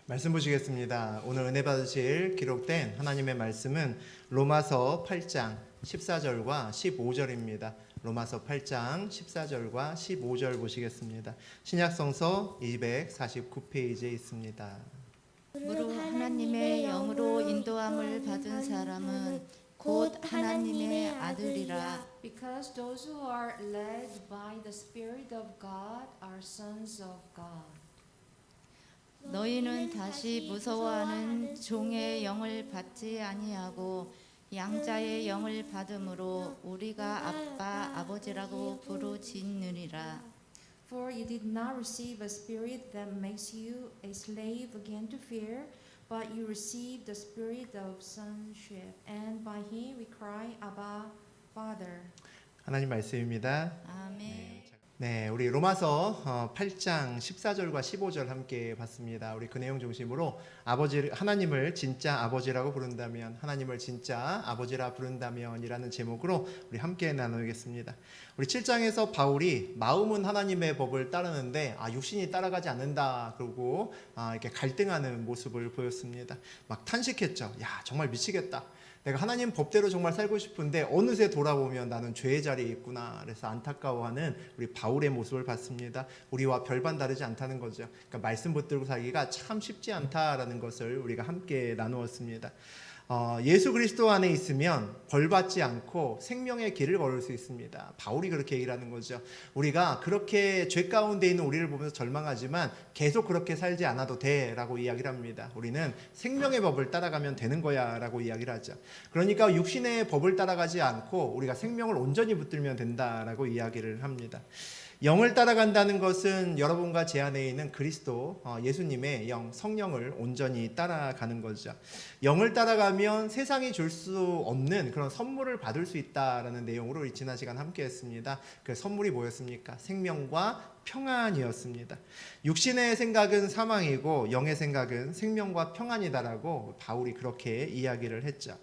말씀 보시겠습니다. 오늘 은혜 받으실 기록된 하나님의 말씀은 로마서 8장 14절과 15절입니다. 로마서 8장 14절과 15절 보시겠습니다. 신약성서 249페이지에 있습니다. 무릇 하나님의 영으로 인도함을 받은 사람은 곧 하나님의 아들이라. Because those who are led by the Spirit of God are sons of God. 너희는 다시 무서워하는 종의 영을 받지 아니하고 양자의 영을 받음으로 우리가 아빠 아버지라고 부르짖느니라. For you did not receive a spirit that makes you a slave again to fear, but you received the spirit of sonship, and by him we cry, Abba, Father. 하나님 말씀입니다. 아멘. 네, 우리 로마서 8장 14절과 15절 함께 봤습니다. 우리 그 내용 중심으로 하나님을 진짜 아버지라고 부른다면, 하나님을 진짜 아버지라 부른다면이라는 제목으로 우리 함께 나누겠습니다. 우리 7장에서 바울이 마음은 하나님의 법을 따르는데 육신이 따라가지 않는다 그러고 이렇게 갈등하는 모습을 보였습니다. 막 탄식했죠. 야, 정말 미치겠다. 내가 하나님 법대로 정말 살고 싶은데 어느새 돌아보면 나는 죄의 자리에 있구나. 그래서 안타까워하는 우리 바울의 모습을 봤습니다. 우리와 별반 다르지 않다는 거죠. 그러니까 말씀 붙들고 살기가 참 쉽지 않다라는 것을 우리가 함께 나누었습니다. 예수 그리스도 안에 있으면 벌받지 않고 생명의 길을 걸을 수 있습니다. 바울이 그렇게 얘기를 하는 거죠. 우리가 그렇게 죄 가운데 있는 우리를 보면서 절망하지만 계속 그렇게 살지 않아도 돼 라고 이야기를 합니다. 우리는 생명의 법을 따라가면 되는 거야 라고 이야기를 하죠. 그러니까 육신의 법을 따라가지 않고 우리가 생명을 온전히 붙들면 된다라고 이야기를 합니다. 영을 따라간다는 것은 여러분과 제 안에 있는 그리스도 예수님의 영, 성령을 온전히 따라가는 거죠. 영을 따라가면 세상이 줄 수 없는 그런 선물을 받을 수 있다라는 내용으로 우리 지난 시간 함께 했습니다. 그 선물이 뭐였습니까? 생명과 평안이었습니다. 육신의 생각은 사망이고 영의 생각은 생명과 평안이다라고 바울이 그렇게 이야기를 했죠.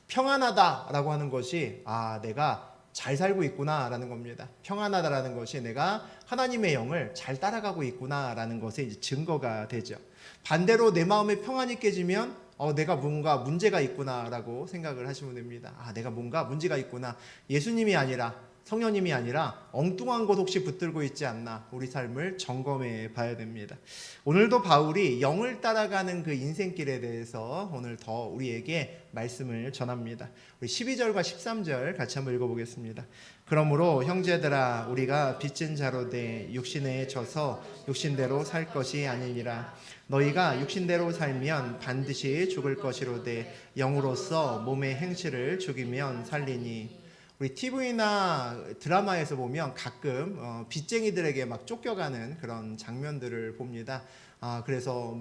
평안하다라고 하는 것이 내가 잘 살고 있구나라는 겁니다. 평안하다라는 것이 내가 하나님의 영을 잘 따라가고 있구나라는 것의 이제 증거가 되죠. 반대로 내 마음에 평안이 깨지면 내가 뭔가 문제가 있구나라고 생각을 하시면 됩니다. 내가 뭔가 문제가 있구나. 예수님이 아니라 성령님이 아니라 엉뚱한 것 혹시 붙들고 있지 않나 우리 삶을 점검해 봐야 됩니다. 오늘도 바울이 영을 따라가는 그 인생길에 대해서 오늘 더 우리에게 말씀을 전합니다. 우리 12절과 13절 같이 한번 읽어보겠습니다. 그러므로 형제들아 우리가 빚진 자로 돼 육신에 져서 육신대로 살 것이 아니니라. 너희가 육신대로 살면 반드시 죽을 것이로되 영으로서 몸의 행실을 죽이면 살리니. 우리 TV나 드라마에서 보면 가끔 빚쟁이들에게 막 쫓겨가는 그런 장면들을 봅니다. 그래서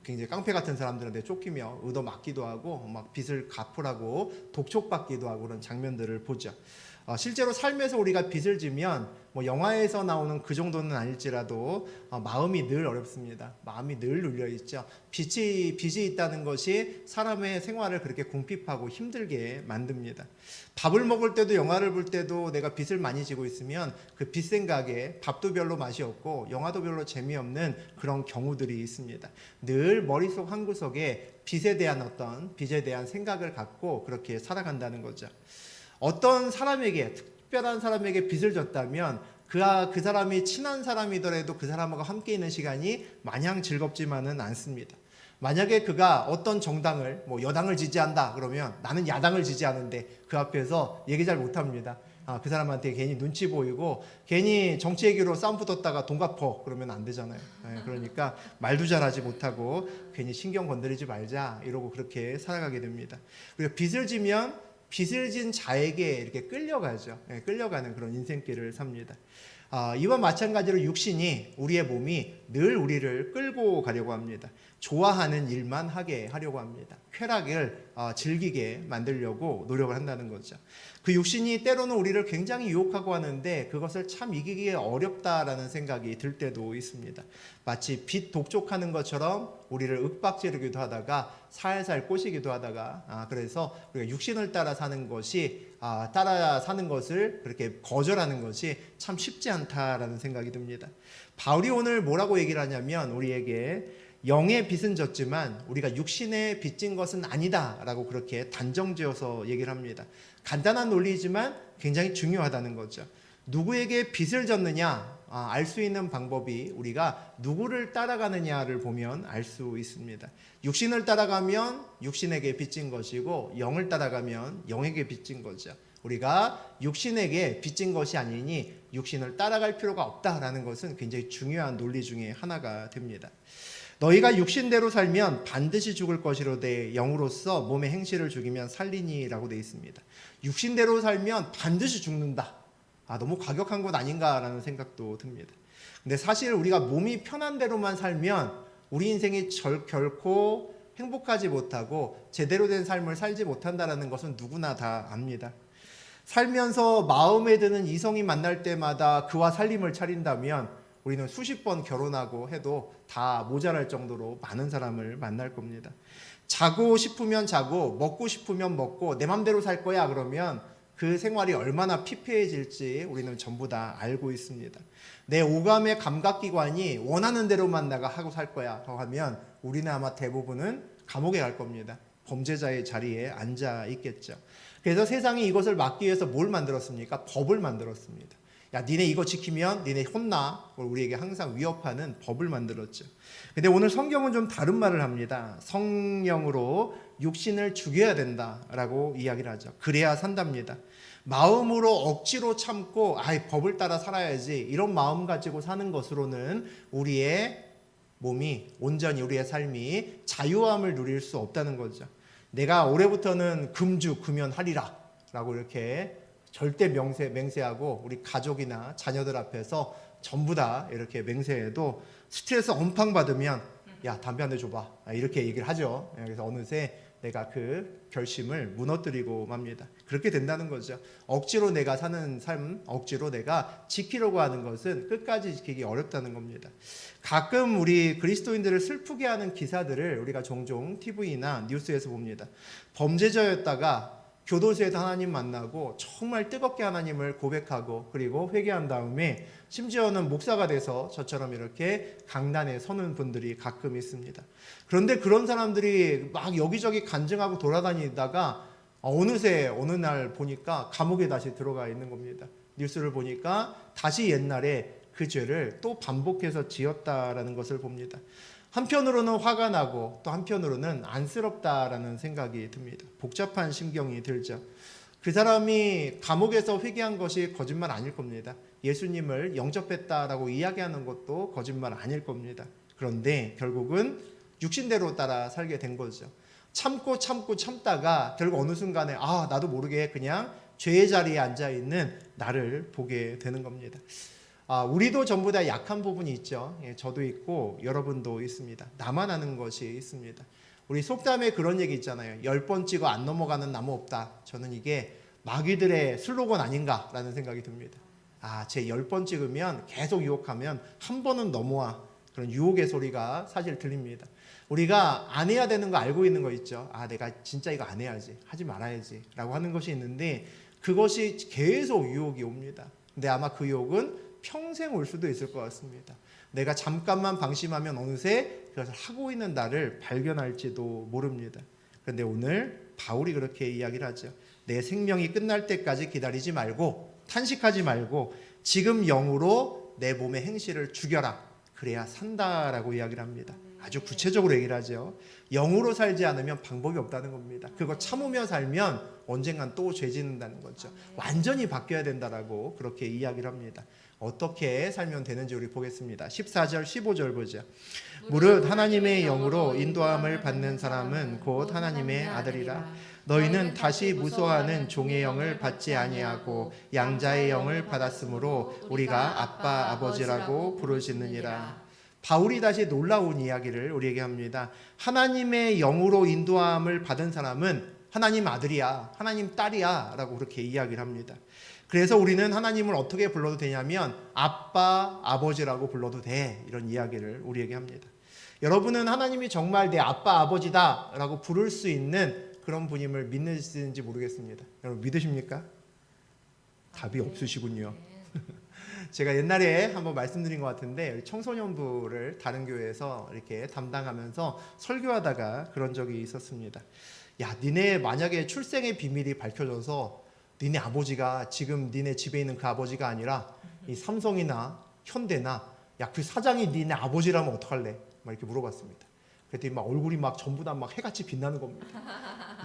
굉장히 깡패 같은 사람들한테 쫓기며 얻어맞기도 하고 막 빚을 갚으라고 독촉받기도 하고 그런 장면들을 보죠. 실제로 삶에서 우리가 빚을 지면 영화에서 나오는 그 정도는 아닐지라도 마음이 늘 어렵습니다. 마음이 늘 눌려있죠. 빚이 있다는 것이 사람의 생활을 그렇게 궁핍하고 힘들게 만듭니다. 밥을 먹을 때도 영화를 볼 때도 내가 빚을 많이 지고 있으면 그 빚 생각에 밥도 별로 맛이 없고 영화도 별로 재미없는 그런 경우들이 있습니다. 늘 머릿속 한구석에 빚에 대한 생각을 갖고 그렇게 살아간다는 거죠. 어떤 사람에게, 특별한 사람에게 빚을 졌다면 그 사람이 친한 사람이더라도 그 사람하고 함께 있는 시간이 마냥 즐겁지만은 않습니다. 만약에 그가 어떤 정당을 여당을 지지한다 그러면 나는 야당을 지지하는데 그 앞에서 얘기 잘 못합니다. 그 사람한테 괜히 눈치 보이고 괜히 정치 얘기로 싸움 붙었다가 돈 갚어 그러면 안 되잖아요. 그러니까 말도 잘하지 못하고 괜히 신경 건드리지 말자 이러고 그렇게 살아가게 됩니다. 우리가 빚을 지면 빚을 진 자에게 이렇게 끌려가죠. 끌려가는 그런 인생길을 삽니다. 이와 마찬가지로 육신이, 우리의 몸이 늘 우리를 끌고 가려고 합니다. 좋아하는 일만 하게 하려고 합니다. 쾌락을 즐기게 만들려고 노력을 한다는 거죠. 그 육신이 때로는 우리를 굉장히 유혹하고 하는데 그것을 참 이기기 어렵다라는 생각이 들 때도 있습니다. 마치 빛 독촉하는 것처럼 우리를 윽박지르기도 하다가 살살 꼬시기도 하다가 그래서 우리가 육신을 따라 사는 것이 따라 사는 것을 그렇게 거절하는 것이 참 쉽지 않다라는 생각이 듭니다. 바울이 오늘 뭐라고 얘기를 하냐면 우리에게 영의 빚은 졌지만 우리가 육신에 빚진 것은 아니다라고 그렇게 단정지어서 얘기를 합니다. 간단한 논리지만 굉장히 중요하다는 거죠. 누구에게 빚을 졌느냐 알 수 있는 방법이 우리가 누구를 따라가느냐를 보면 알 수 있습니다. 육신을 따라가면 육신에게 빚진 것이고 영을 따라가면 영에게 빚진 거죠. 우리가 육신에게 빚진 것이 아니니 육신을 따라갈 필요가 없다라는 것은 굉장히 중요한 논리 중에 하나가 됩니다. 너희가 육신대로 살면 반드시 죽을 것이로되 영으로서 몸의 행실을 죽이면 살리니라고 되어 있습니다. 육신대로 살면 반드시 죽는다. 너무 과격한 것 아닌가라는 생각도 듭니다. 근데 사실 우리가 몸이 편한 대로만 살면 우리 인생이 결코 행복하지 못하고 제대로 된 삶을 살지 못한다는 것은 누구나 다 압니다. 살면서 마음에 드는 이성이 만날 때마다 그와 살림을 차린다면 우리는 수십 번 결혼하고 해도 다 모자랄 정도로 많은 사람을 만날 겁니다. 자고 싶으면 자고 먹고 싶으면 먹고 내 맘대로 살 거야 그러면 그 생활이 얼마나 피폐해질지 우리는 전부 다 알고 있습니다. 내 오감의 감각기관이 원하는 대로만 내가 하고 살 거야 하면 우리는 아마 대부분은 감옥에 갈 겁니다. 범죄자의 자리에 앉아 있겠죠. 그래서 세상이 이것을 막기 위해서 뭘 만들었습니까? 법을 만들었습니다. 야, 니네 이거 지키면 니네 혼나. 우리에게 항상 위협하는 법을 만들었죠. 근데 오늘 성경은 좀 다른 말을 합니다. 성령으로 육신을 죽여야 된다라고 이야기를 하죠. 그래야 산답니다. 마음으로 억지로 참고 법을 따라 살아야지 이런 마음 가지고 사는 것으로는 우리의 몸이 온전히 우리의 삶이 자유함을 누릴 수 없다는 거죠. 내가 올해부터는 금주 금연하리라 라고 이렇게 절대 맹세하고 우리 가족이나 자녀들 앞에서 전부 다 이렇게 맹세해도 스트레스 엄청 받으면 야 담배 한 대 줘봐 이렇게 얘기를 하죠. 그래서 어느새 내가 그 결심을 무너뜨리고 맙니다. 그렇게 된다는 거죠. 억지로 내가 사는 삶, 억지로 내가 지키려고 하는 것은 끝까지 지키기 어렵다는 겁니다. 가끔 우리 그리스도인들을 슬프게 하는 기사들을 우리가 종종 TV나 뉴스에서 봅니다. 범죄자였다가 교도소에서 하나님 만나고 정말 뜨겁게 하나님을 고백하고 그리고 회개한 다음에 심지어는 목사가 돼서 저처럼 이렇게 강단에 서는 분들이 가끔 있습니다. 그런데 그런 사람들이 막 여기저기 간증하고 돌아다니다가 어느새 어느 날 보니까 감옥에 다시 들어가 있는 겁니다. 뉴스를 보니까 다시 옛날에 그 죄를 또 반복해서 지었다라는 것을 봅니다. 한편으로는 화가 나고 또 한편으로는 안쓰럽다라는 생각이 듭니다. 복잡한 심경이 들죠. 그 사람이 감옥에서 회개한 것이 거짓말 아닐 겁니다. 예수님을 영접했다라고 이야기하는 것도 거짓말 아닐 겁니다. 그런데 결국은 육신대로 따라 살게 된 거죠. 참다가 결국 어느 순간에 나도 모르게 그냥 죄의 자리에 앉아있는 나를 보게 되는 겁니다. 우리도 전부 다 약한 부분이 있죠. 저도 있고 여러분도 있습니다. 나만 아는 것이 있습니다. 우리 속담에 그런 얘기 있잖아요. 10번 찍어 안 넘어가는 나무 없다. 저는 이게 마귀들의 슬로건 아닌가라는 생각이 듭니다. 제 10번 찍으면 계속 유혹하면 한 번은 넘어와. 그런 유혹의 소리가 사실 들립니다. 우리가 안 해야 되는 거 알고 있는 거 있죠. 내가 진짜 이거 안 해야지. 하지 말아야지. 라고 하는 것이 있는데 그것이 계속 유혹이 옵니다. 근데 아마 그 유혹은 평생 올 수도 있을 것 같습니다. 내가 잠깐만 방심하면 어느새 그것을 하고 있는 나를 발견할지도 모릅니다. 그런데 오늘 바울이 그렇게 이야기를 하죠. 내 생명이 끝날 때까지 기다리지 말고 탄식하지 말고 지금 영으로 내 몸의 행실을 죽여라. 그래야 산다라고 이야기를 합니다. 아주 구체적으로 얘기를 하죠. 영으로 살지 않으면 방법이 없다는 겁니다. 그거 참으며 살면 언젠간 또 죄 짓는다는 거죠. 완전히 바뀌어야 된다라고 그렇게 이야기를 합니다. 어떻게 살면 되는지 우리 보겠습니다. 14절 15절 보죠. 무릇 하나님의 영으로 인도함을 받는 사람은 곧 하나님의 아들이라. 너희는 다시 무소하는 종의 영을 받지 아니하고 양자의 영을 받았으므로 우리가 아빠 아버지라고 부르짖느니라. 바울이 다시 놀라운 이야기를 우리에게 합니다. 하나님의 영으로 인도함을 받은 사람은 하나님 아들이야, 하나님 딸이야 라고 그렇게 이야기를 합니다. 그래서 우리는 하나님을 어떻게 불러도 되냐면 아빠, 아버지라고 불러도 돼, 이런 이야기를 우리에게 합니다. 여러분은 하나님이 정말 내 아빠, 아버지다 라고 부를 수 있는 그런 분임을 믿으시는지 모르겠습니다. 여러분 믿으십니까? 답이 없으시군요. 제가 옛날에 한번 말씀드린 것 같은데 청소년부를 다른 교회에서 이렇게 담당하면서 설교하다가 그런 적이 있었습니다. 야, 니네 만약에 출생의 비밀이 밝혀져서 니네 아버지가 지금 니네 집에 있는 그 아버지가 아니라 이 삼성이나 현대나 야, 그 사장이 니네 아버지라면 어떡할래? 막 이렇게 물어봤습니다. 그랬더니 막 얼굴이 막 전부 다 막 해같이 빛나는 겁니다.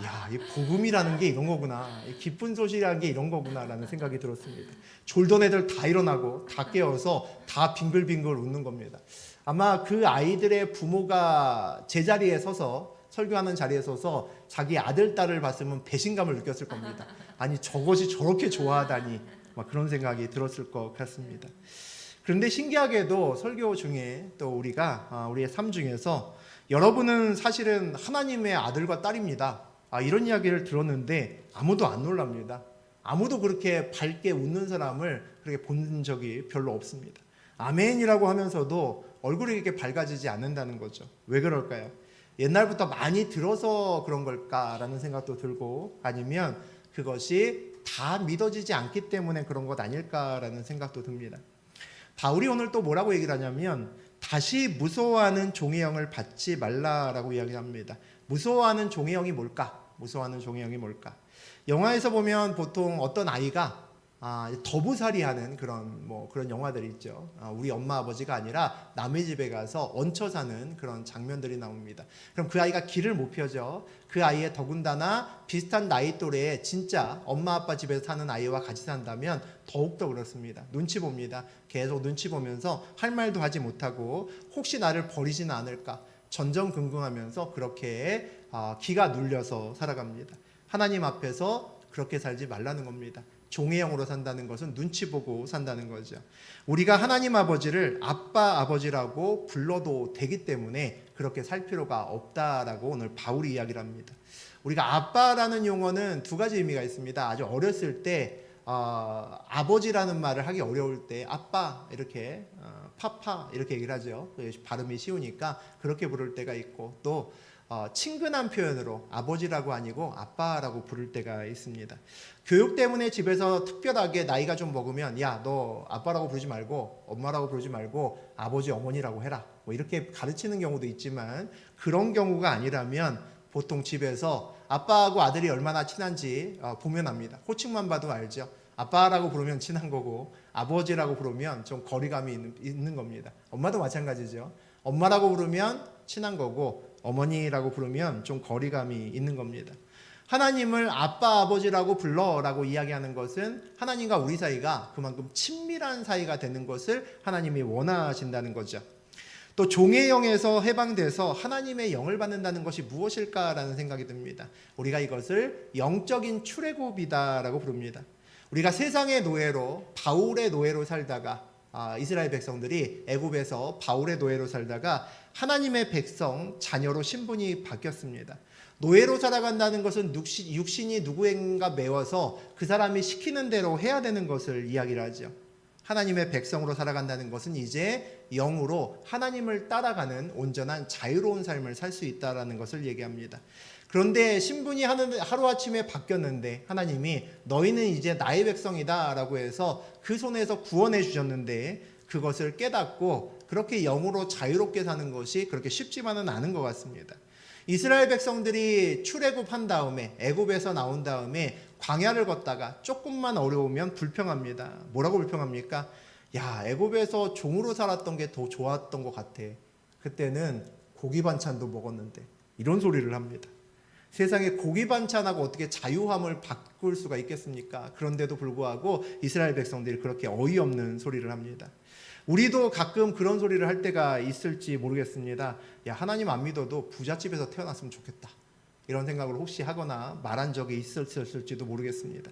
야, 이 복음이라는 게 이런 거구나. 이 기쁜 소식이라는 게 이런 거구나라는 생각이 들었습니다. 졸던 애들 다 일어나고 다 깨어서 다 빙글빙글 웃는 겁니다. 아마 그 아이들의 부모가 제자리에 서서 설교하는 자리에 서서 자기 아들, 딸을 봤으면 배신감을 느꼈을 겁니다. 아니, 저것이 저렇게 좋아하다니 막 그런 생각이 들었을 것 같습니다. 그런데 신기하게도 설교 중에 또 우리의 삶 중에서 여러분은 사실은 하나님의 아들과 딸입니다. 이런 이야기를 들었는데 아무도 안 놀랍니다. 아무도 그렇게 밝게 웃는 사람을 그렇게 본 적이 별로 없습니다. 아멘이라고 하면서도 얼굴이 이렇게 밝아지지 않는다는 거죠. 왜 그럴까요? 옛날부터 많이 들어서 그런 걸까라는 생각도 들고, 아니면 그것이 다 믿어지지 않기 때문에 그런 것 아닐까라는 생각도 듭니다. 바울이 오늘 또 뭐라고 얘기를 하냐면 다시 무서워하는 종의 영을 받지 말라라고 이야기합니다. 무서워하는 종의 영이 뭘까? 무서워하는 종의 영이 뭘까? 영화에서 보면 보통 어떤 아이가 더부살이하는 그런 영화들이 있죠. 우리 엄마 아버지가 아니라 남의 집에 가서 얹혀 사는 그런 장면들이 나옵니다. 그럼 그 아이가 길을 못 펴죠. 그 아이의 더군다나 비슷한 나이 또래의 진짜 엄마 아빠 집에서 사는 아이와 같이 산다면 더욱더 그렇습니다. 눈치 봅니다. 계속 눈치 보면서 할 말도 하지 못하고 혹시 나를 버리지는 않을까 전전긍긍하면서 그렇게 기가 눌려서 살아갑니다. 하나님 앞에서 그렇게 살지 말라는 겁니다. 종의 영으로 산다는 것은 눈치 보고 산다는 거죠. 우리가 하나님 아버지를 아빠 아버지라고 불러도 되기 때문에 그렇게 살 필요가 없다라고 오늘 바울이 이야기를 합니다. 우리가 아빠라는 용어는 두 가지 의미가 있습니다. 아주 어렸을 때 아버지라는 말을 하기 어려울 때 아빠 이렇게 파파 이렇게 얘기를 하죠. 발음이 쉬우니까 그렇게 부를 때가 있고, 또 친근한 표현으로 아버지라고 아니고 아빠라고 부를 때가 있습니다. 교육 때문에 집에서 특별하게 나이가 좀 먹으면 야, 너 아빠라고 부르지 말고 엄마라고 부르지 말고 아버지 어머니라고 해라 뭐 이렇게 가르치는 경우도 있지만, 그런 경우가 아니라면 보통 집에서 아빠하고 아들이 얼마나 친한지 보면 압니다. 호칭만 봐도 알죠. 아빠라고 부르면 친한 거고 아버지라고 부르면 좀 거리감이 있는 겁니다. 엄마도 마찬가지죠. 엄마라고 부르면 친한 거고 어머니라고 부르면 좀 거리감이 있는 겁니다. 하나님을 아빠 아버지라고 불러라고 이야기하는 것은 하나님과 우리 사이가 그만큼 친밀한 사이가 되는 것을 하나님이 원하신다는 거죠. 또 종의 영에서 해방돼서 하나님의 영을 받는다는 것이 무엇일까라는 생각이 듭니다. 우리가 이것을 영적인 출애굽이다라고 부릅니다. 우리가 세상의 노예로 바울의 노예로 살다가 이스라엘 백성들이 애굽에서 바울의 노예로 살다가 하나님의 백성 자녀로 신분이 바뀌었습니다. 노예로 살아간다는 것은 육신이 누구인가 매워서 그 사람이 시키는 대로 해야 되는 것을 이야기를 하죠. 하나님의 백성으로 살아간다는 것은 이제 영으로 하나님을 따라가는 온전한 자유로운 삶을 살 수 있다는 것을 얘기합니다. 그런데 신분이 하루아침에 바뀌었는데 하나님이 너희는 이제 나의 백성이다 라고 해서 그 손에서 구원해 주셨는데, 그것을 깨닫고 그렇게 영으로 자유롭게 사는 것이 그렇게 쉽지만은 않은 것 같습니다. 이스라엘 백성들이 출애굽한 다음에 애굽에서 나온 다음에 광야를 걷다가 조금만 어려우면 불평합니다. 뭐라고 불평합니까? 야, 애굽에서 종으로 살았던 게 더 좋았던 것 같아. 그때는 고기 반찬도 먹었는데, 이런 소리를 합니다. 세상에 고기 반찬하고 어떻게 자유함을 바꿀 수가 있겠습니까? 그런데도 불구하고 이스라엘 백성들이 그렇게 어이없는 소리를 합니다. 우리도 가끔 그런 소리를 할 때가 있을지 모르겠습니다. 야, 하나님 안 믿어도 부잣집에서 태어났으면 좋겠다, 이런 생각을 혹시 하거나 말한 적이 있었을지도 모르겠습니다.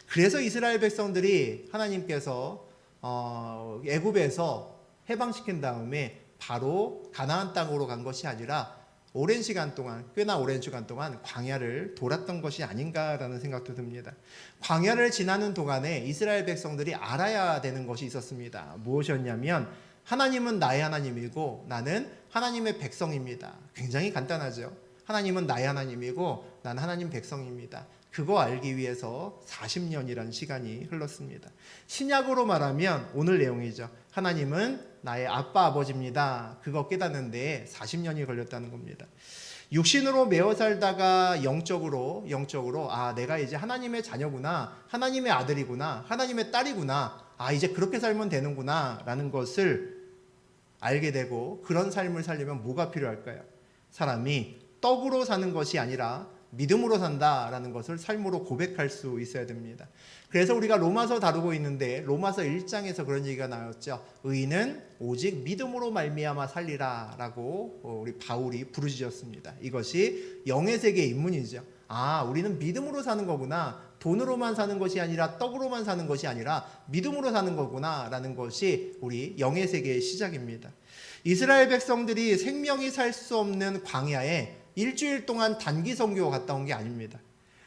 그래서 이스라엘 백성들이 하나님께서 애굽에서 해방시킨 다음에 바로 가나안 땅으로 간 것이 아니라 꽤나 오랜 시간 동안 광야를 돌았던 것이 아닌가라는 생각도 듭니다. 광야를 지나는 동안에 이스라엘 백성들이 알아야 되는 것이 있었습니다. 무엇이었냐면 하나님은 나의 하나님이고 나는 하나님의 백성입니다. 굉장히 간단하죠. 하나님은 나의 하나님이고 나는 하나님 백성입니다. 그거 알기 위해서 40년이란 시간이 흘렀습니다. 신약으로 말하면 오늘 내용이죠. 하나님은 나의 아빠 아버지입니다. 그거 깨닫는데 40년이 걸렸다는 겁니다. 육신으로 매어 살다가 영적으로 아, 내가 이제 하나님의 자녀구나, 하나님의 아들이구나, 하나님의 딸이구나, 아, 이제 그렇게 살면 되는구나 라는 것을 알게 되고, 그런 삶을 살려면 뭐가 필요할까요? 사람이 떡으로 사는 것이 아니라 믿음으로 산다라는 것을 삶으로 고백할 수 있어야 됩니다. 그래서 우리가 로마서 다루고 있는데 로마서 1장에서 그런 얘기가 나왔죠. 의인은 오직 믿음으로 말미암아 살리라 라고 우리 바울이 부르짖었습니다. 이것이 영의 세계의 입문이죠. 아, 우리는 믿음으로 사는 거구나, 돈으로만 사는 것이 아니라 떡으로만 사는 것이 아니라 믿음으로 사는 거구나 라는 것이 우리 영의 세계의 시작입니다. 이스라엘 백성들이 생명이 살 수 없는 광야에 일주일 동안 단기 선교 갔다 온 게 아닙니다.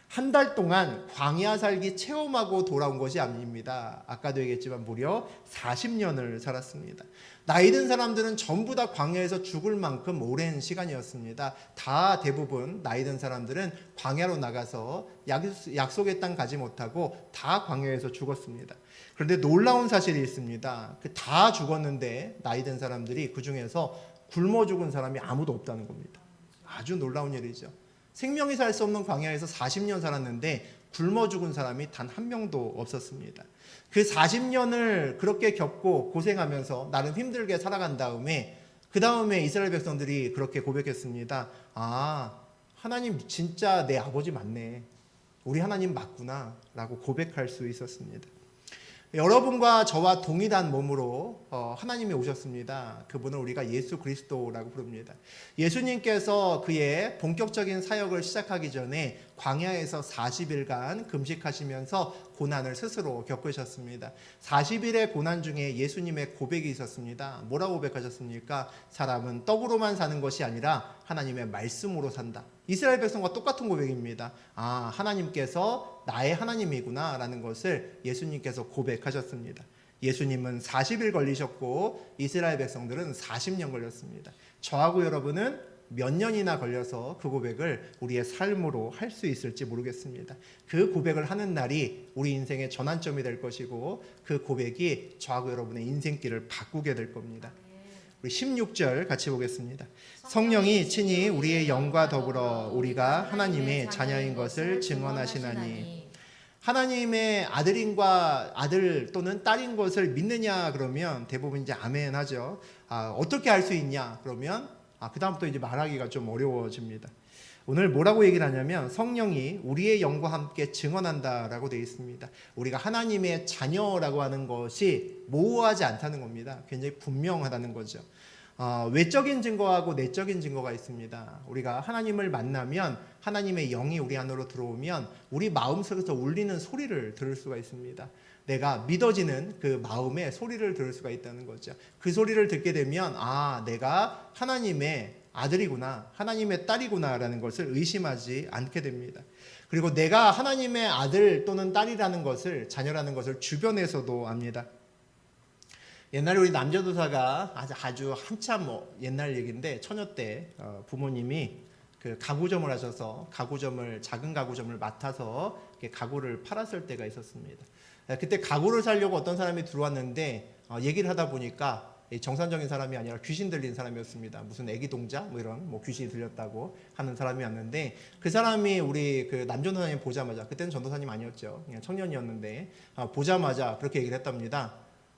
한 달 동안 광야 살기 체험하고 돌아온 것이 아닙니다. 아까도 얘기했지만 무려 40년을 살았습니다. 나이 든 사람들은 전부 다 광야에서 죽을 만큼 오랜 시간이었습니다. 다 대부분 나이 든 사람들은 광야로 나가서 약속의 땅 가지 못하고 다 광야에서 죽었습니다. 그런데 놀라운 사실이 있습니다. 다 죽었는데 나이 든 사람들이 그 중에서 굶어 죽은 사람이 아무도 없다는 겁니다. 아주 놀라운 일이죠. 생명이 살 수 없는 광야에서 40년 살았는데 굶어 죽은 사람이 단 한 명도 없었습니다. 그 40년을 그렇게 겪고 고생하면서 나름 힘들게 살아간 다음에, 그 다음에 이스라엘 백성들이 그렇게 고백했습니다. 아, 하나님 진짜 내 아버지 맞네, 우리 하나님 맞구나 라고 고백할 수 있었습니다. 여러분과 저와 동일한 몸으로 하나님이 오셨습니다. 그분을 우리가 예수 그리스도라고 부릅니다. 예수님께서 그의 본격적인 사역을 시작하기 전에 광야에서 40일간 금식하시면서 고난을 스스로 겪으셨습니다. 40일의 고난 중에 예수님의 고백이 있었습니다. 뭐라고 고백하셨습니까? 사람은 떡으로만 사는 것이 아니라 하나님의 말씀으로 산다. 이스라엘 백성과 똑같은 고백입니다. 아, 하나님께서 나의 하나님이구나 라는 것을 예수님께서 고백하셨습니다. 예수님은 40일 걸리셨고 이스라엘 백성들은 40년 걸렸습니다. 저하고 여러분은 몇 년이나 걸려서 그 고백을 우리의 삶으로 할 수 있을지 모르겠습니다. 그 고백을 하는 날이 우리 인생의 전환점이 될 것이고, 그 고백이 저하고 여러분의 인생길을 바꾸게 될 겁니다. 우리 16절 같이 보겠습니다. 성령이 친히 우리의 영과 더불어 우리가 하나님의 자녀인 것을 증언하시나니. 하나님의 아들 또는 딸인 것을 믿느냐 그러면 대부분 이제 아멘 하죠. 어떻게 알 수 있냐 그러면 그 다음부터 이제 말하기가 좀 어려워집니다. 오늘 뭐라고 얘기를 하냐면 성령이 우리의 영과 함께 증언한다라고 되어 있습니다. 우리가 하나님의 자녀라고 하는 것이 모호하지 않다는 겁니다. 굉장히 분명하다는 거죠. 외적인 증거하고 내적인 증거가 있습니다. 우리가 하나님을 만나면 하나님의 영이 우리 안으로 들어오면 우리 마음속에서 울리는 소리를 들을 수가 있습니다. 내가 믿어지는 그 마음의 소리를 들을 수가 있다는 거죠. 그 소리를 듣게 되면 내가 하나님의 아들이구나, 하나님의 딸이구나 라는 것을 의심하지 않게 됩니다. 그리고 내가 하나님의 아들 또는 딸이라는 것을, 자녀라는 것을 주변에서도 압니다. 옛날에 우리 남자도사가 아주 한참 옛날 얘기인데, 처녀 때 부모님이 그 가구점을 하셔서 작은 가구점을 맡아서 가구를 팔았을 때가 있었습니다. 그때 가구를 사려고 어떤 사람이 들어왔는데 얘기를 하다 보니까 정상적인 사람이 아니라 귀신 들린 사람이었습니다. 무슨 애기 동자 이런 귀신이 들렸다고 하는 사람이 왔는데, 그 사람이 우리 그 남전도사님 보자마자, 그때는 전도사님 아니었죠, 그냥 청년이었는데 보자마자 그렇게 얘기를 했답니다.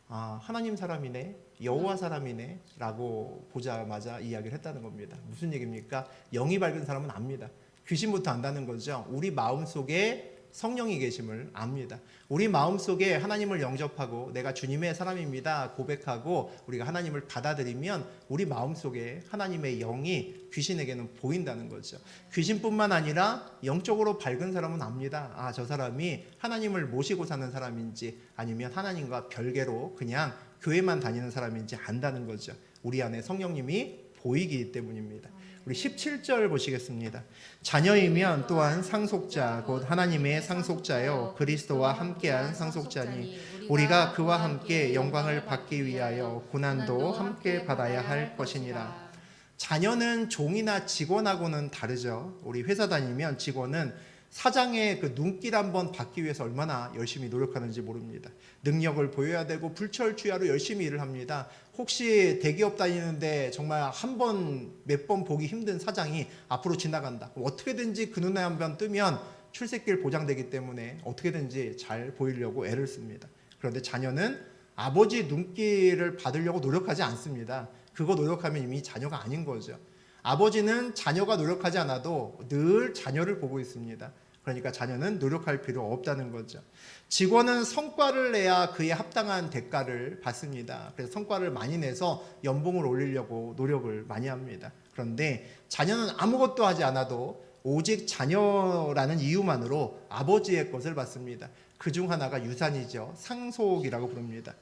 하나님 사람이네, 여호와 사람이네 라고 보자마자 이야기를 했다는 겁니다. 무슨 얘기입니까? 영이 밝은 사람은 압니다. 귀신부터 안다는 거죠. 우리 마음속에 성령이 계심을 압니다. 우리 마음속에 하나님을 영접하고 내가 주님의 사람입니다 고백하고 우리가 하나님을 받아들이면 우리 마음속에 하나님의 영이 귀신에게는 보인다는 거죠. 귀신뿐만 아니라 영적으로 밝은 사람은 압니다. 저 사람이 하나님을 모시고 사는 사람인지 아니면 하나님과 별개로 그냥 교회만 다니는 사람인지 안다는 거죠. 우리 안에 성령님이 보이기 때문입니다. 우리 17절 보시겠습니다. 자녀이면 또한 상속자 곧 하나님의 상속자요 그리스도와 함께한 상속자니 우리가 그와 함께 영광을 받기 위하여 고난도 함께 받아야 할 것이니라. 자녀는 종이나 직원하고는 다르죠. 우리 회사 다니면 직원은 사장의 그 눈길 한번 받기 위해서 얼마나 열심히 노력하는지 모릅니다. 능력을 보여야 되고 불철주야로 열심히 일을 합니다. 혹시 대기업 다니는데 정말 한 번, 몇 번 보기 힘든 사장이 앞으로 지나간다. 어떻게든지 그 눈에 한번 뜨면 출세길 보장되기 때문에 어떻게든지 잘 보이려고 애를 씁니다. 그런데 자녀는 아버지 눈길을 받으려고 노력하지 않습니다. 그거 노력하면 이미 자녀가 아닌 거죠. 아버지는 자녀가 노력하지 않아도 늘 자녀를 보고 있습니다. 그러니까 자녀는 노력할 필요 없다는 거죠. 직원은 성과를 내야 그에 합당한 대가를 받습니다. 그래서 성과를 많이 내서 연봉을 올리려고 노력을 많이 합니다. 그런데 자녀는 아무것도 하지 않아도 오직 자녀라는 이유만으로 아버지의 것을 받습니다. 그중 하나가 유산이죠. 상속이라고 부릅니다.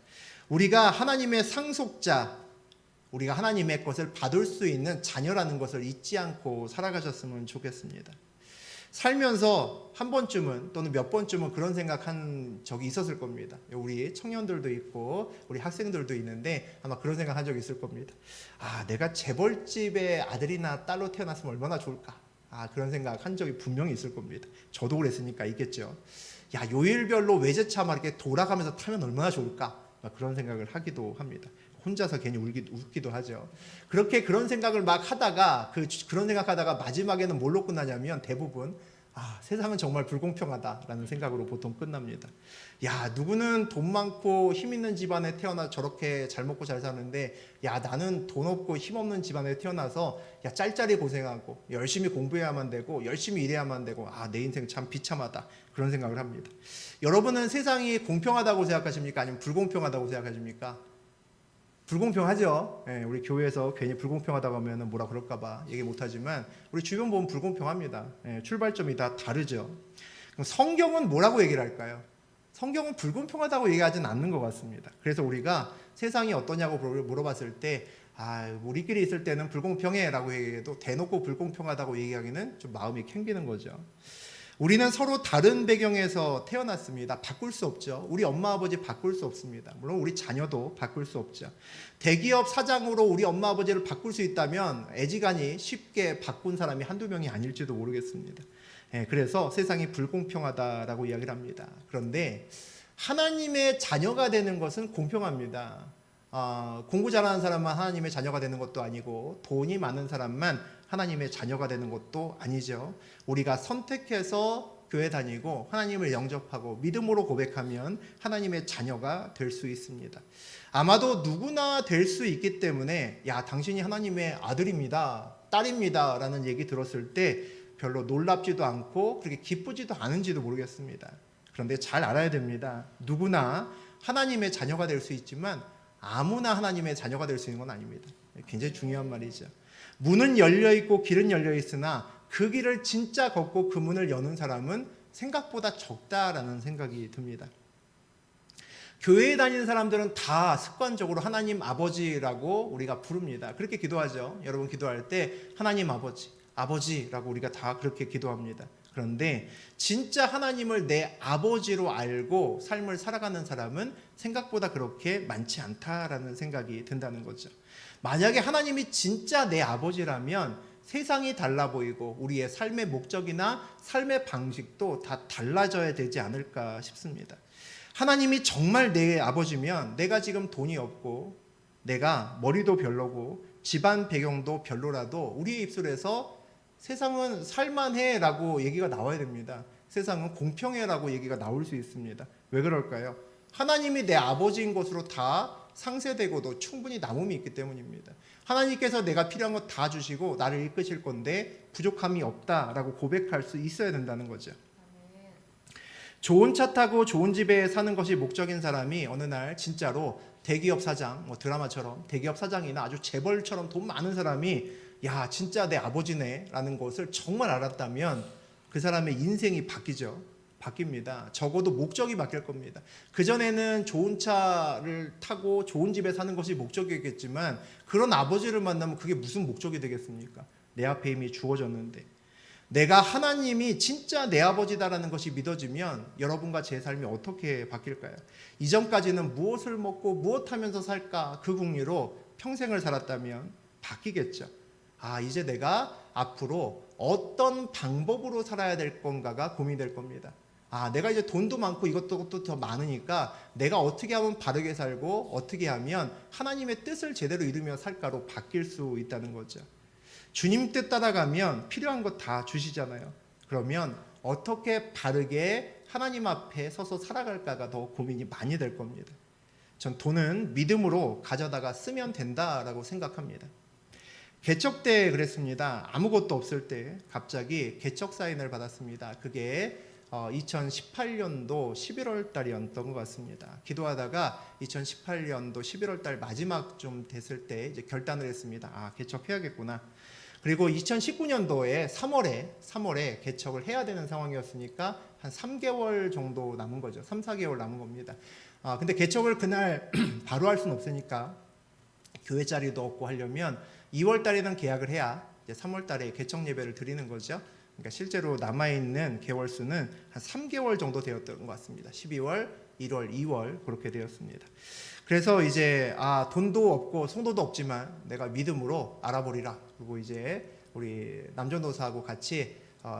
우리가 하나님의 상속자, 우리가 하나님의 것을 받을 수 있는 자녀라는 것을 잊지 않고 살아가셨으면 좋겠습니다. 살면서 한 번쯤은 또는 몇 번쯤은 그런 생각한 적이 있었을 겁니다. 우리 청년들도 있고 우리 학생들도 있는데 아마 그런 생각한 적이 있을 겁니다. 아, 내가 재벌집의 아들이나 딸로 태어났으면 얼마나 좋을까. 그런 생각 한 적이 분명히 있을 겁니다. 저도 그랬으니까 있겠죠. 야, 요일별로 외제차 막 이렇게 돌아가면서 타면 얼마나 좋을까. 그런 생각을 하기도 합니다. 혼자서 괜히 웃기도 하죠. 그런 생각을 막 하다가 그런 생각하다가 마지막에는 뭘로 끝나냐면 대부분 세상은 정말 불공평하다라는 생각으로 보통 끝납니다. 야, 누구는 돈 많고 힘 있는 집안에 태어나 저렇게 잘 먹고 잘 사는데 야, 나는 돈 없고 힘 없는 집안에 태어나서 야, 짤짤이 고생하고 열심히 공부해야만 되고 열심히 일해야만 되고 내 인생 참 비참하다. 그런 생각을 합니다. 여러분은 세상이 공평하다고 생각하십니까? 아니면 불공평하다고 생각하십니까? 불공평하죠. 우리 교회에서 괜히 불공평하다고 하면 뭐라 그럴까봐 얘기 못하지만 우리 주변 보면 불공평합니다. 출발점이 다 다르죠. 그럼 성경은 뭐라고 얘기를 할까요? 성경은 불공평하다고 얘기하진 않는 것 같습니다. 그래서 우리가 세상이 어떠냐고 물어봤을 때 우리끼리 있을 때는 불공평해 라고 얘기해도 대놓고 불공평하다고 얘기하기는 좀 마음이 캥기는 거죠. 우리는 서로 다른 배경에서 태어났습니다. 바꿀 수 없죠. 우리 엄마 아버지 바꿀 수 없습니다. 물론 우리 자녀도 바꿀 수 없죠. 대기업 사장으로 우리 엄마 아버지를 바꿀 수 있다면 애지간히 쉽게 바꾼 사람이 한두 명이 아닐지도 모르겠습니다. 그래서 세상이 불공평하다라고 이야기를 합니다. 그런데 하나님의 자녀가 되는 것은 공평합니다. 공부 잘하는 사람만 하나님의 자녀가 되는 것도 아니고 돈이 많은 사람만 하나님의 자녀가 되는 것도 아니죠. 우리가 선택해서 교회 다니고 하나님을 영접하고 믿음으로 고백하면 하나님의 자녀가 될 수 있습니다. 아마도 누구나 될 수 있기 때문에 야, 당신이 하나님의 아들입니다, 딸입니다 라는 얘기 들었을 때 별로 놀랍지도 않고 그렇게 기쁘지도 않은지도 모르겠습니다. 그런데 잘 알아야 됩니다. 누구나 하나님의 자녀가 될 수 있지만 아무나 하나님의 자녀가 될 수 있는 건 아닙니다. 굉장히 중요한 말이죠. 문은 열려있고 길은 열려있으나 그 길을 진짜 걷고 그 문을 여는 사람은 생각보다 적다라는 생각이 듭니다. 교회에 다니는 사람들은 다 습관적으로 하나님 아버지라고 우리가 부릅니다. 그렇게 기도하죠. 여러분 기도할 때 하나님 아버지라고 우리가 다 그렇게 기도합니다. 그런데 진짜 하나님을 내 아버지로 알고 삶을 살아가는 사람은 생각보다 그렇게 많지 않다라는 생각이 든다는 거죠. 만약에 하나님이 진짜 내 아버지라면 세상이 달라 보이고 우리의 삶의 목적이나 삶의 방식도 다 달라져야 되지 않을까 싶습니다. 하나님이 정말 내 아버지면 내가 지금 돈이 없고 내가 머리도 별로고 집안 배경도 별로라도 우리의 입술에서 세상은 살만해 라고 얘기가 나와야 됩니다. 세상은 공평해 라고 얘기가 나올 수 있습니다. 왜 그럴까요? 하나님이 내 아버지인 것으로 다 상쇄되고도 충분히 남음이 있기 때문입니다. 하나님께서 내가 필요한 것 다 주시고 나를 이끄실 건데 부족함이 없다라고 고백할 수 있어야 된다는 거죠. 좋은 차 타고 좋은 집에 사는 것이 목적인 사람이 어느 날 진짜로 대기업 사장, 드라마처럼 대기업 사장이나 아주 재벌처럼 돈 많은 사람이 야, 진짜 내 아버지네 라는 것을 정말 알았다면 그 사람의 인생이 바뀝니다. 적어도 목적이 바뀔 겁니다. 그전에는 좋은 차를 타고 좋은 집에 사는 것이 목적이겠지만 그런 아버지를 만나면 그게 무슨 목적이 되겠습니까? 내 앞에 이미 주어졌는데. 내가 하나님이 진짜 내 아버지다라는 것이 믿어지면 여러분과 제 삶이 어떻게 바뀔까요? 이전까지는 무엇을 먹고 무엇 하면서 살까 그 궁리로 평생을 살았다면 바뀌겠죠. 이제 내가 앞으로 어떤 방법으로 살아야 될 건가가 고민될 겁니다. 내가 이제 돈도 많고 이것도 더 많으니까 내가 어떻게 하면 바르게 살고 어떻게 하면 하나님의 뜻을 제대로 이루며 살까로 바뀔 수 있다는 거죠. 주님 뜻 따라가면 필요한 것 다 주시잖아요. 그러면 어떻게 바르게 하나님 앞에 서서 살아갈까가 더 고민이 많이 될 겁니다. 전 돈은 믿음으로 가져다가 쓰면 된다라고 생각합니다. 개척 때 그랬습니다. 아무것도 없을 때 갑자기 개척 사인을 받았습니다. 그게 2018년도 11월 달이었던 것 같습니다. 기도하다가 2018년도 11월 달 마지막 좀 됐을 때 이제 결단을 했습니다. 개척해야겠구나. 그리고 2019년도에 3월에 개척을 해야 되는 상황이었으니까 한 3개월 정도 남은 거죠. 3, 4개월 남은 겁니다. 근데 개척을 그날 바로 할 수는 없으니까 교회 자리도 없고 하려면 2월 달에는 계약을 해야 이제 3월 달에 개척 예배를 드리는 거죠. 그러니까 실제로 남아있는 개월 수는 한 3개월 정도 되었던 것 같습니다. 12월, 1월, 2월 그렇게 되었습니다. 그래서 이제 돈도 없고 성도도 없지만 내가 믿음으로 알아보리라. 그리고 이제 우리 남전도사하고 같이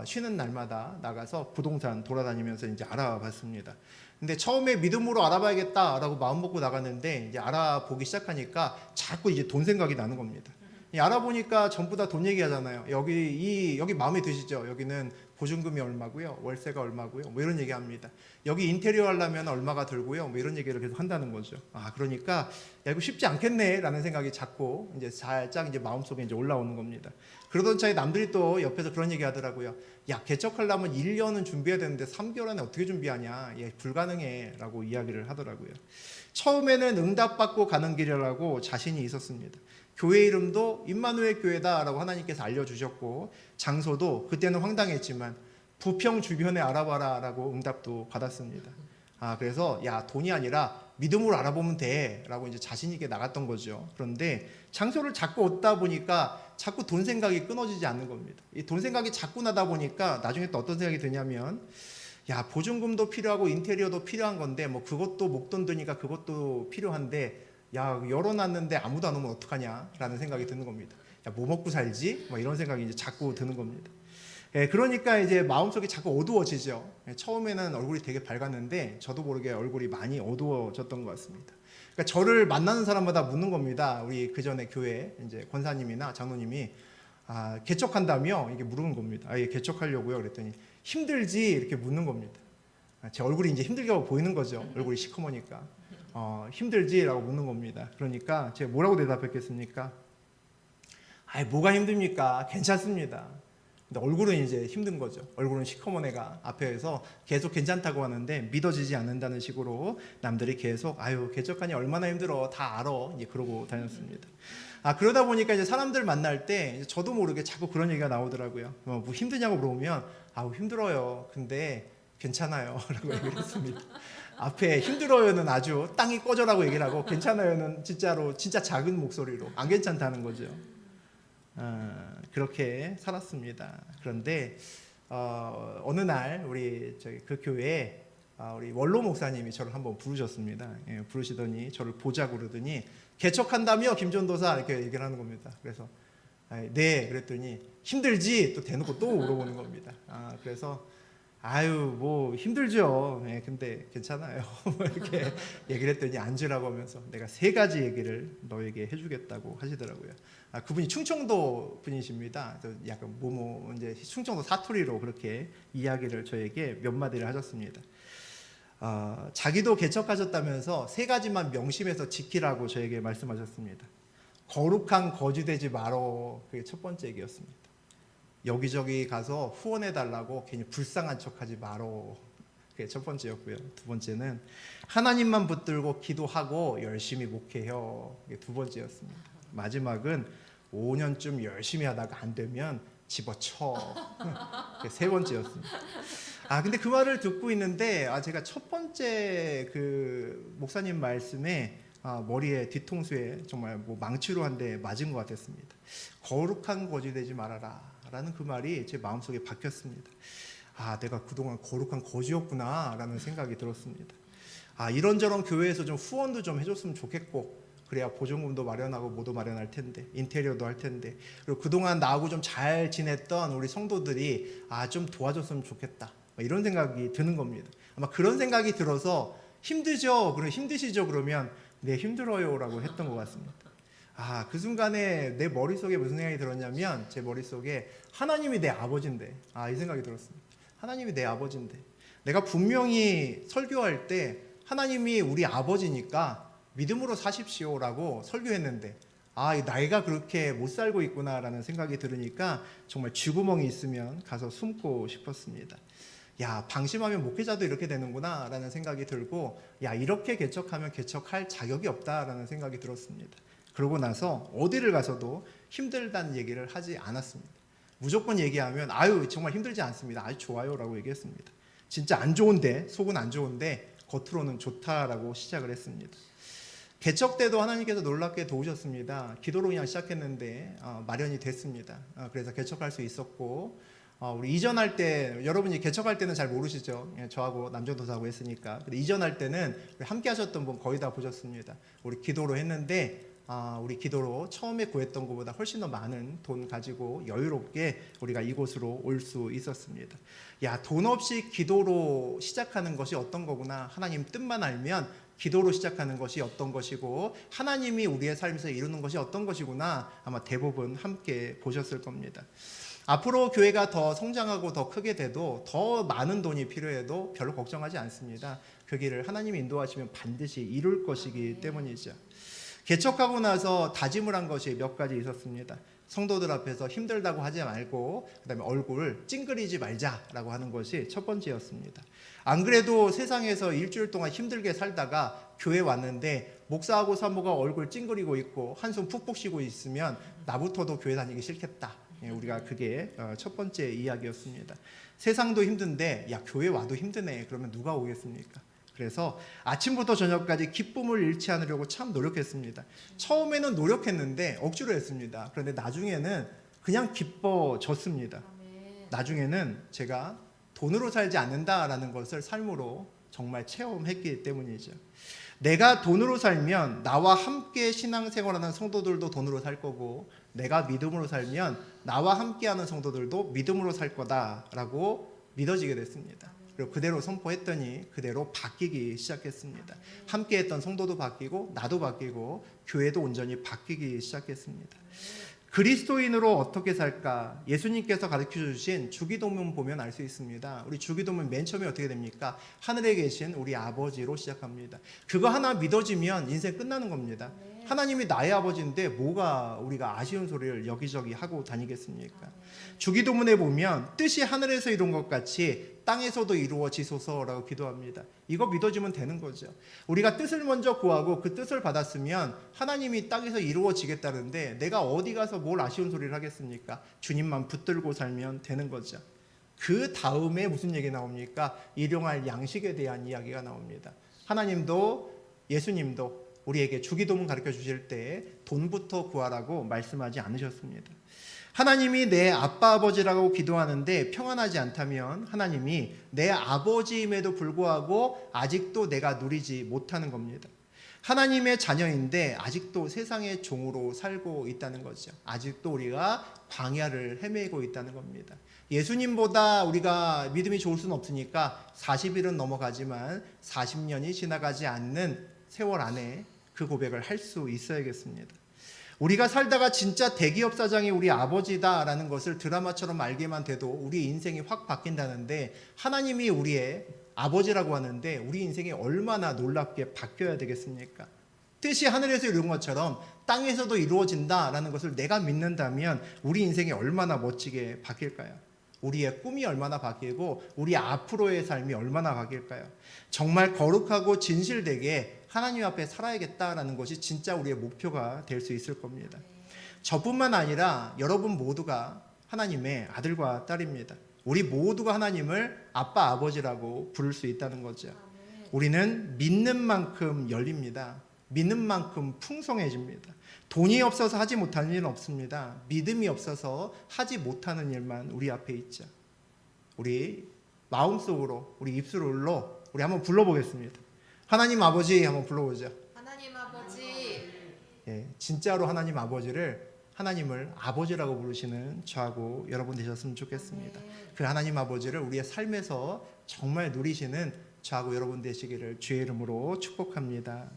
쉬는 날마다 나가서 부동산 돌아다니면서 이제 알아봤습니다. 근데 처음에 믿음으로 알아봐야겠다라고 마음 먹고 나갔는데 이제 알아보기 시작하니까 자꾸 이제 돈 생각이 나는 겁니다. 알아보니까 전부 다 돈 얘기하잖아요. 여기 마음에 드시죠? 여기는 보증금이 얼마고요, 월세가 얼마고요, 뭐 이런 얘기합니다. 여기 인테리어 하려면 얼마가 들고요, 뭐 이런 얘기를 계속 한다는 거죠. 그러니까 야, 이거 쉽지 않겠네라는 생각이 자꾸 이제 살짝 이제 마음속에 이제 올라오는 겁니다. 그러던 차에 남들이 또 옆에서 그런 얘기 하더라고요. 야, 개척하려면 1년은 준비해야 되는데 3개월 안에 어떻게 준비하냐? 예, 불가능해라고 이야기를 하더라고요. 처음에는 응답받고 가는 길이라고 자신이 있었습니다. 교회 이름도 임마누엘 교회다라고 하나님께서 알려주셨고 장소도 그때는 황당했지만 부평 주변에 알아봐라라고 응답도 받았습니다. 그래서 야, 돈이 아니라 믿음으로 알아보면 돼라고 이제 자신 있게 나갔던 거죠. 그런데 장소를 자꾸 얻다 보니까 자꾸 돈 생각이 끊어지지 않는 겁니다. 이 돈 생각이 자꾸 나다 보니까 나중에 또 어떤 생각이 드냐면 야, 보증금도 필요하고 인테리어도 필요한 건데 뭐 그것도 목돈 드니까 그것도 필요한데 야, 열어놨는데 아무도 안 오면 어떡하냐라는 생각이 드는 겁니다. 야, 뭐 먹고 살지? 뭐 이런 생각이 이제 자꾸 드는 겁니다. 그러니까 이제 마음속이 자꾸 어두워지죠. 처음에는 얼굴이 되게 밝았는데 저도 모르게 얼굴이 많이 어두워졌던 것 같습니다. 그러니까 저를 만나는 사람마다 묻는 겁니다. 우리 그 전에 교회 이제 권사님이나 장로님이 개척한다며 이게 물은 겁니다. 예, 개척하려고요. 그랬더니 힘들지 이렇게 묻는 겁니다. 제 얼굴이 이제 힘들게 보이는 거죠. 얼굴이 시커머니까. 힘들지라고 묻는 겁니다. 그러니까 제가 뭐라고 대답했겠습니까? 뭐가 힘듭니까? 괜찮습니다. 근데 얼굴은 이제 힘든 거죠. 얼굴은 시커먼 애가 앞에서 계속 괜찮다고 하는데 믿어지지 않는다는 식으로 남들이 계속 개척하니 얼마나 힘들어 다 알아 이제 그러고 다녔습니다. 그러다 보니까 이제 사람들 만날 때 저도 모르게 자꾸 그런 얘기가 나오더라고요. 뭐 힘드냐고 물어보면 힘들어요. 근데 괜찮아요 라고 얘기를 했습니다. 앞에 힘들어요는 아주 땅이 꺼져라고 얘기를 하고 괜찮아요는 진짜 작은 목소리로 안 괜찮다는 거죠. 그렇게 살았습니다. 그런데 어느 날 우리 그 교회에 우리 원로 목사님이 저를 한번 부르셨습니다. 부르시더니 저를 보자고 그러더니 개척한다며 김전도사 이렇게 얘기를 하는 겁니다. 그래서 네 그랬더니 힘들지 또 대놓고 또 물어보는 겁니다. 그래서 뭐 힘들죠. 근데 괜찮아요. 이렇게 얘기를 했더니 앉으라고 하면서 내가 3가지 얘기를 너에게 해주겠다고 하시더라고요. 그분이 충청도 분이십니다. 약간 이제 충청도 사투리로 그렇게 이야기를 저에게 몇 마디를 하셨습니다. 자기도 개척하셨다면서 3가지만 명심해서 지키라고 저에게 말씀하셨습니다. 거룩한 거지 되지 말어. 그게 첫 번째 얘기였습니다. 여기저기 가서 후원해달라고 괜히 불쌍한 척하지 말어. 그게 첫 번째였고요. 두 번째는 하나님만 붙들고 기도하고 열심히 목회해요. 그게 두 번째였습니다. 마지막은 5년쯤 열심히 하다가 안 되면 집어쳐. 그게 세 번째였습니다. 근데 그 말을 듣고 있는데 제가 첫 번째 그 목사님 말씀에 머리에 뒤통수에 정말 망치로 한 대 맞은 것 같았습니다. 거룩한 거지 되지 말아라 라는 그 말이 제 마음속에 박혔습니다. 내가 그동안 거룩한 거지였구나 라는 생각이 들었습니다. 이런저런 교회에서 좀 후원도 좀 해줬으면 좋겠고 그래야 보증금도 마련하고 뭐도 마련할 텐데, 인테리어도 할 텐데, 그리고 그동안 나하고 좀 잘 지냈던 우리 성도들이 좀 도와줬으면 좋겠다, 이런 생각이 드는 겁니다. 아마 그런 생각이 들어서 힘드죠? 그럼 힘드시죠? 그러면 네, 힘들어요라고 했던 것 같습니다. 그 순간에 내 머릿속에 무슨 생각이 들었냐면, 제 머릿속에 하나님이 내 아버지인데, 이 생각이 들었습니다. 하나님이 내 아버지인데, 내가 분명히 설교할 때 하나님이 우리 아버지니까 믿음으로 사십시오라고 설교했는데, 나이가 그렇게 못 살고 있구나라는 생각이 들으니까 정말 쥐구멍이 있으면 가서 숨고 싶었습니다. 방심하면 목회자도 이렇게 되는구나 라는 생각이 들고, 이렇게 개척하면 개척할 자격이 없다라는 생각이 들었습니다. 그러고 나서 어디를 가서도 힘들다는 얘기를 하지 않았습니다. 무조건 얘기하면 정말 힘들지 않습니다, 아주 좋아요 라고 얘기했습니다. 진짜 안 좋은데, 속은 안 좋은데 겉으로는 좋다라고 시작을 했습니다. 개척 때도 하나님께서 놀랍게 도우셨습니다. 기도로 그냥 시작했는데 마련이 됐습니다. 그래서 개척할 수 있었고, 우리 이전할 때, 여러분이 개척할 때는 잘 모르시죠? 저하고 남정도사하고 했으니까. 근데 이전할 때는 함께 하셨던 분 거의 다 보셨습니다. 우리 기도로 했는데, 우리 기도로 처음에 구했던 것보다 훨씬 더 많은 돈 가지고 여유롭게 우리가 이곳으로 올 수 있었습니다. 돈 없이 기도로 시작하는 것이 어떤 거구나, 하나님 뜻만 알면 기도로 시작하는 것이 어떤 것이고 하나님이 우리의 삶에서 이루는 것이 어떤 것이구나, 아마 대부분 함께 보셨을 겁니다. 앞으로 교회가 더 성장하고 더 크게 돼도, 더 많은 돈이 필요해도 별로 걱정하지 않습니다. 그 길을 하나님이 인도하시면 반드시 이룰 것이기 때문이죠. 개척하고 나서 다짐을 한 것이 몇 가지 있었습니다. 성도들 앞에서 힘들다고 하지 말고, 그 다음에 얼굴 찡그리지 말자라고 하는 것이 첫 번째였습니다. 안 그래도 세상에서 일주일 동안 힘들게 살다가 교회 왔는데 목사하고 사모가 얼굴 찡그리고 있고 한숨 푹푹 쉬고 있으면 나부터도 교회 다니기 싫겠다. 우리가 그게 첫 번째 이야기였습니다. 세상도 힘든데 교회 와도 힘드네, 그러면 누가 오겠습니까? 그래서 아침부터 저녁까지 기쁨을 잃지 않으려고 참 노력했습니다. 처음에는 노력했는데 억지로 했습니다. 그런데 나중에는 그냥 기뻐졌습니다. 나중에는 제가 돈으로 살지 않는다라는 것을 삶으로 정말 체험했기 때문이죠. 내가 돈으로 살면 나와 함께 신앙생활하는 성도들도 돈으로 살 거고, 내가 믿음으로 살면 나와 함께하는 성도들도 믿음으로 살 거다라고 믿어지게 됐습니다. 그리고 그대로 선포했더니 그대로 바뀌기 시작했습니다. 함께했던 성도도 바뀌고 나도 바뀌고 교회도 온전히 바뀌기 시작했습니다. 그리스도인으로 어떻게 살까? 예수님께서 가르쳐주신 주기도문 보면 알 수 있습니다. 우리 주기도문 맨 처음에 어떻게 됩니까? 하늘에 계신 우리 아버지로 시작합니다. 그거 하나 믿어지면 인생 끝나는 겁니다. 하나님이 나의 아버지인데 뭐가 우리가 아쉬운 소리를 여기저기 하고 다니겠습니까? 주기도문에 보면 뜻이 하늘에서 이룬 것 같이 땅에서도 이루어지소서라고 기도합니다. 이거 믿어지면 되는 거죠. 우리가 뜻을 먼저 구하고 그 뜻을 받았으면 하나님이 땅에서 이루어지겠다는데 내가 어디 가서 뭘 아쉬운 소리를 하겠습니까? 주님만 붙들고 살면 되는 거죠. 그 다음에 무슨 얘기 나옵니까? 일용할 양식에 대한 이야기가 나옵니다. 하나님도 예수님도 우리에게 주기도문 가르쳐 주실 때 돈부터 구하라고 말씀하지 않으셨습니다. 하나님이 내 아빠 아버지라고 기도하는데 평안하지 않다면 하나님이 내 아버지임에도 불구하고 아직도 내가 누리지 못하는 겁니다. 하나님의 자녀인데 아직도 세상의 종으로 살고 있다는 거죠. 아직도 우리가 광야를 헤매고 있다는 겁니다. 예수님보다 우리가 믿음이 좋을 수는 없으니까 40일은 넘어가지만 40년이 지나가지 않는 세월 안에 그 고백을 할 수 있어야겠습니다. 우리가 살다가 진짜 대기업 사장이 우리 아버지다라는 것을 드라마처럼 알게만 돼도 우리 인생이 확 바뀐다는데, 하나님이 우리의 아버지라고 하는데 우리 인생이 얼마나 놀랍게 바뀌어야 되겠습니까? 뜻이 하늘에서 이룬 것처럼 땅에서도 이루어진다라는 것을 내가 믿는다면 우리 인생이 얼마나 멋지게 바뀔까요? 우리의 꿈이 얼마나 바뀌고 우리 앞으로의 삶이 얼마나 바뀔까요? 정말 거룩하고 진실되게 하나님 앞에 살아야겠다라는 것이 진짜 우리의 목표가 될 수 있을 겁니다. 저뿐만 아니라 여러분 모두가 하나님의 아들과 딸입니다. 우리 모두가 하나님을 아빠 아버지라고 부를 수 있다는 거죠. 우리는 믿는 만큼 열립니다. 믿는 만큼 풍성해집니다. 돈이 없어서 하지 못하는 일은 없습니다. 믿음이 없어서 하지 못하는 일만 우리 앞에 있죠. 우리 마음속으로, 우리 입술로 우리 한번 불러보겠습니다. 하나님 아버지 한번 불러보죠. 하나님 아버지, 진짜로 하나님을 아버지라고 부르시는 저하고 여러분 되셨으면 좋겠습니다. 그 하나님 아버지를 우리의 삶에서 정말 누리시는 저하고 여러분 되시기를 주의 이름으로 축복합니다.